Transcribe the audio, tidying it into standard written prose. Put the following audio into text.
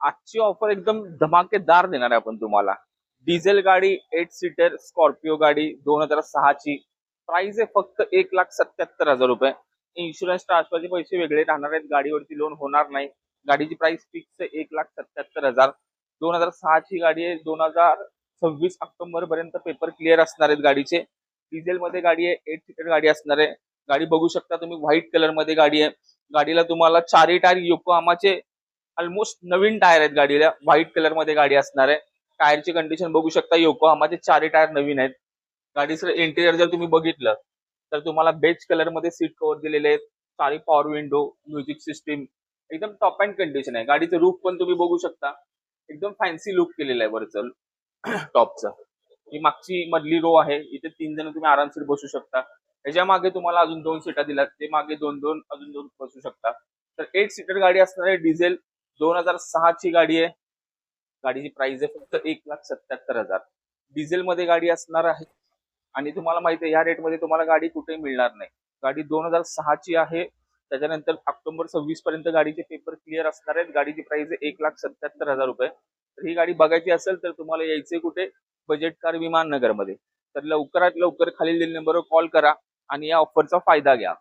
आजची ऑफर एकदम धमाकेदार देणार आहे आपण तुम्हाला. डिझेल गाडी 8 सीटर स्कॉर्पिओ गाडी 2006 ची. प्राइस आहे फक्त 1,77,000 रुपये. इन्शुरन्स ट्रान्सफरचे पैसे वेगळे राहणार आहेत, गाडीवरती लोन होणार नाही. गाडीची प्राइस फिक्स आहे 1,77,000. 2006 ची गाडी आहे. 2026 ऑक्टोबर पर्यंत पेपर क्लिअर असणार आहेत गाडीचे. डिझेल मध्ये गाडी आहे, 8 सीटर गाडी असणार आहे. गाडी बघू शकता तुम्ही, व्हाईट कलर मध्ये गाडी आहे. गाडीला तुम्हाला चारही टायर योकोहामाचे ऑलमोस्ट नवीन टायर आहेत गाडीला. व्हाईट कलर मध्ये गाडी असणार आहे. टायरची कंडिशन बघू शकता, योकोहामाचे चारही टायर नवीन आहेत. गाडीचं इंटेरियर जर तुम्ही बघितलं तर तुम्हाला बेज कलर मध्ये सीट कव्हर दिलेले आहेत. सारी पॉवर विंडो, म्युझिक सिस्टीम, एकदम टॉप अँड कंडिशन आहे. गाडीचं रूफ पण तुम्ही बघू शकता, एकदम फॅन्सी लुक केलेलं आहे वरचं टॉपचं. ही मागची मधली रो आहे, इथे 3 जण तुम्ही आरामशीर बसू शकता. ह्याच्या मागे तुम्हाला अजून 2 सीटा दिल्यात, ते मागे दोन दोन अजून 2 बसू शकता. तर 8 सीटर गाडी असणार आहे. डिझेल 2006 ची गाडी आहे. गाडीची प्राइस आहे फक्त 1,77,000. डिझेल मध्ये गाडी असणार आहे. आणि तुम्हाला माहिती आहे, या रेट मध्ये तुम्हाला गाडी कुठेही मिळणार नाही. गाडी 2006 ची आहे. त्याच्यानंतर ऑक्टोबर 26 पर्यंत गाडीचे पेपर क्लिअर असणार आहेत. गाडीची प्राइस आहे 1,77,000 रुपये. तर ही गाडी बघायची असेल तर तुम्हाला यायचे कुठे, बजेट कार विमान नगर मध्ये. तर लवकरात लवकर खालील नंबरवर कॉल करा आणि या ऑफरचा फायदा घ्या.